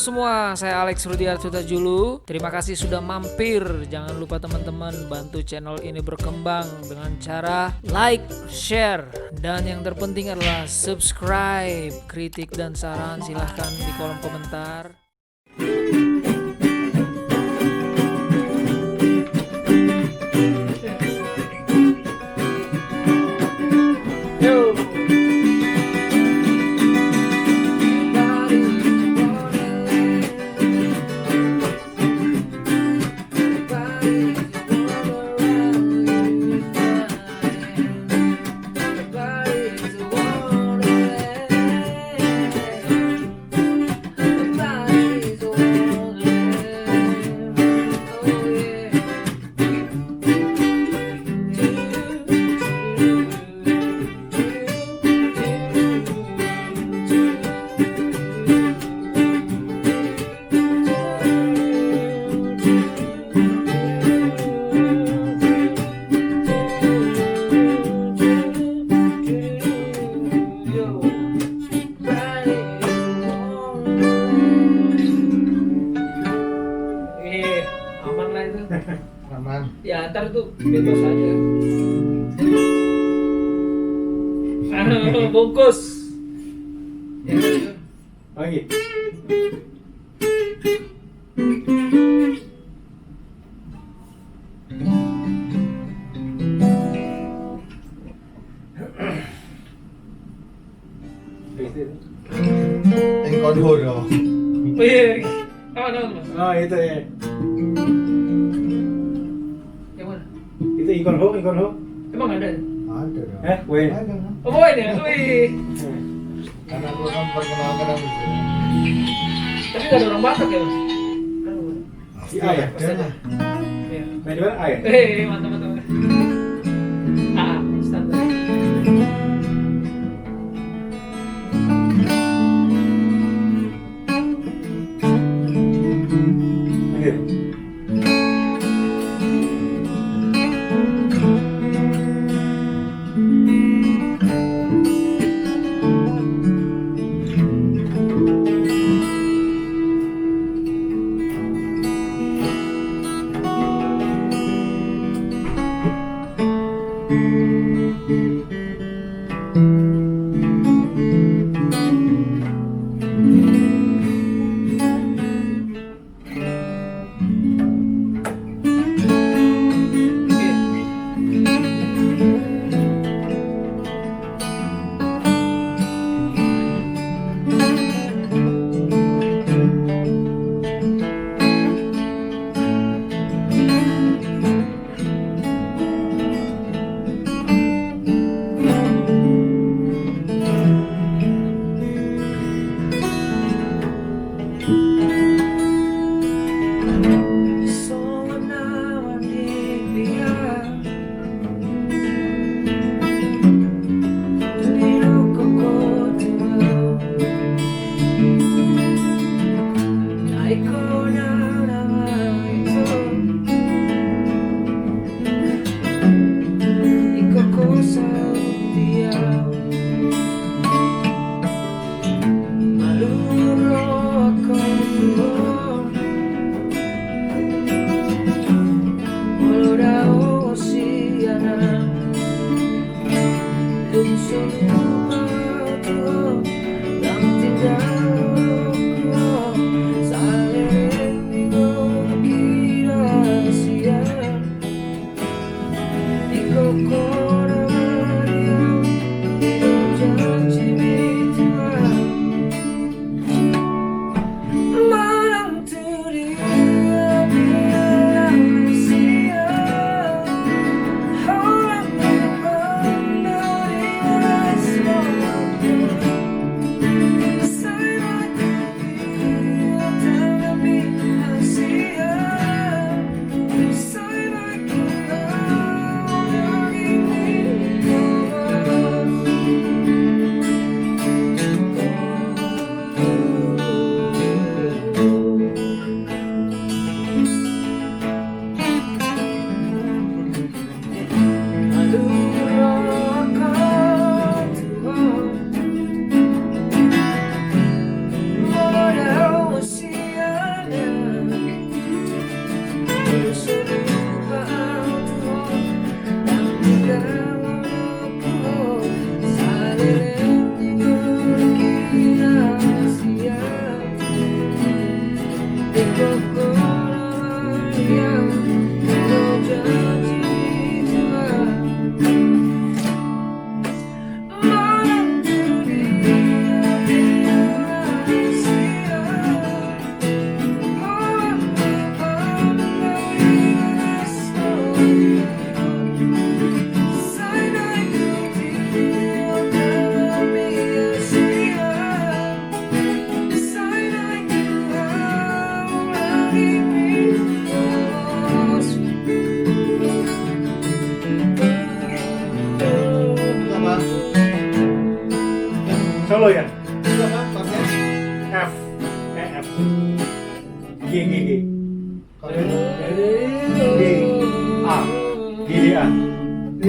semua, saya Alex Rudiarto Julu. Terima kasih sudah mampir. Jangan lupa teman-teman bantu channel ini berkembang dengan cara like, share, dan yang terpenting adalah subscribe. Kritik dan saran silahkan di kolom komentar. Aman lah itu. Aman. Ya ntar tuh bebas aja. Bungkus. Ya, Lagi. Yang konho dong. oh iya. Mana mas? Oh itu ya. Yang mana? Itu ikonho. Emang ada? Ada dong. Wait. Ada kan? Oh boy nih, wih. Karena aku kan perkenalkan aku sih. Tapi nggak ada orang Batak ya mas? Si A ya? Ada lah. Iya. Main di mana A ya? Mantap. Standar. Oke. solo ya. Itu apa? Chordnya? F. F. G. Chordnya? D. A. G D A. D.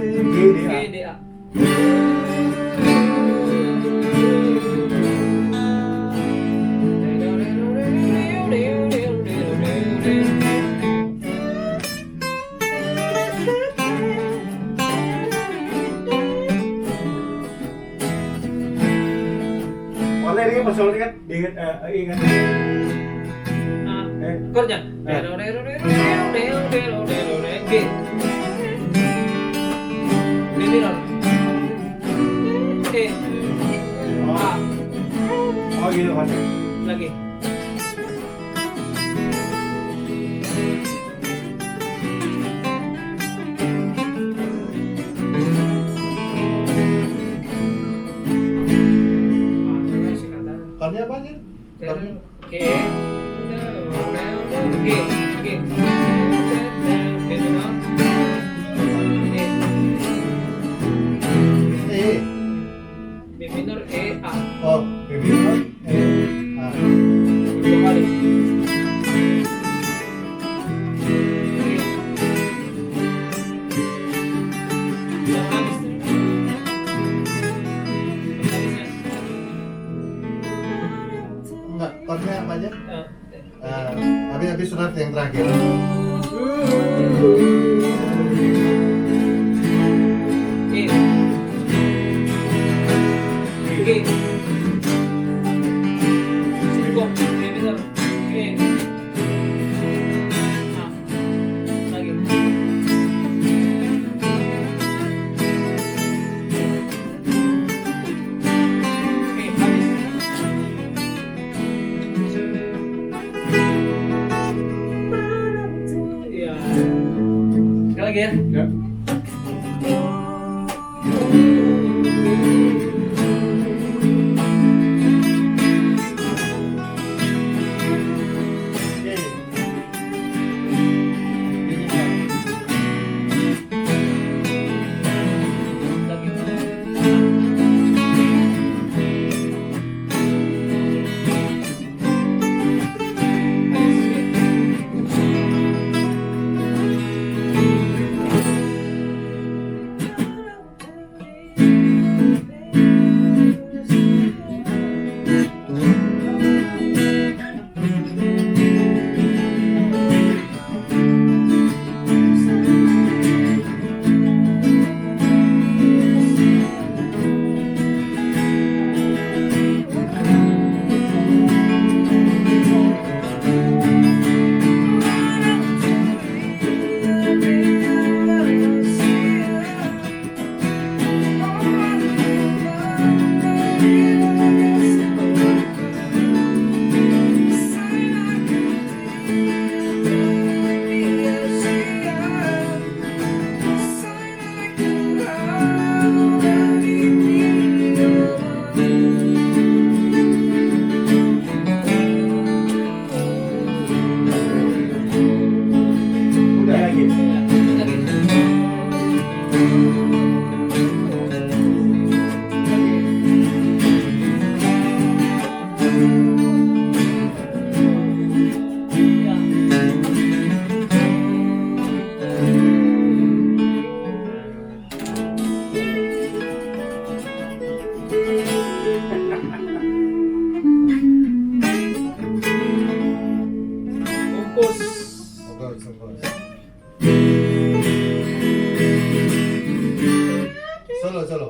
G D A. D A. Oleh ini pas solo kan ingat ingat. Chordnya G. B minor. E. A. Oh gitu kan. Lagi. Chordnya apa nih? Chordnya? G. G. G. B minor. E. E. B minor E A. Oh, B minor. E. A. Dua kali. Yang habis. Enggak, chordnya apa aja? Eh, Habis surat yang terakhir. E. G. Cukup. B minor. E. A. Lagi. E. Habis. Iya. Sekali lagi ya. Ya. Udah lagi. Bungkus. Bagus. Solo.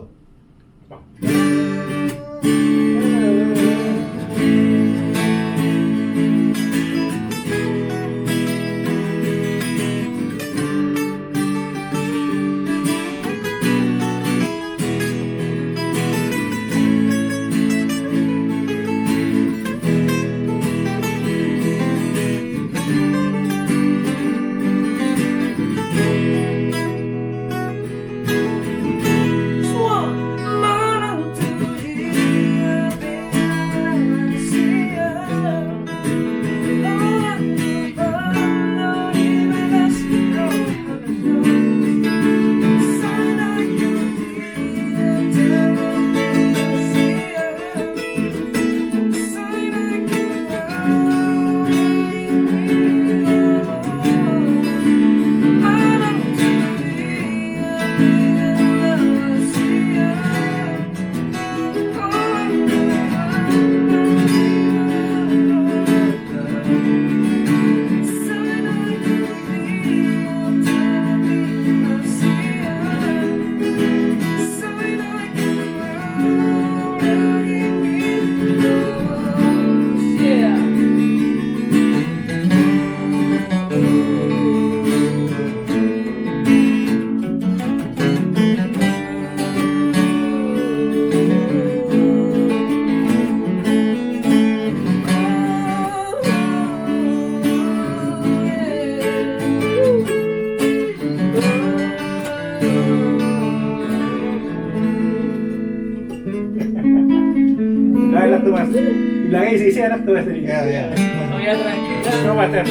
isi enak tuh tadi. Iya, iya. Oh ya terakhir. Coba Ter.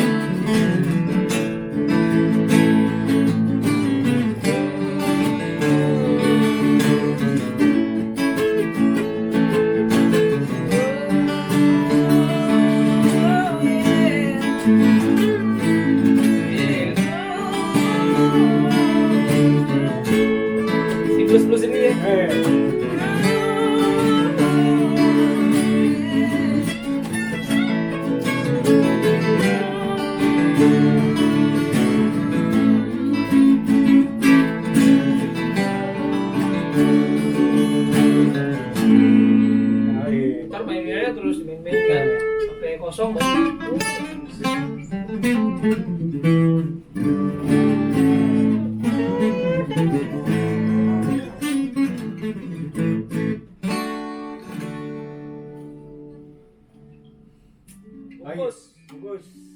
Si plus ini ya. Ntar mainnya terus main-main kan sampai kosong. Bagus.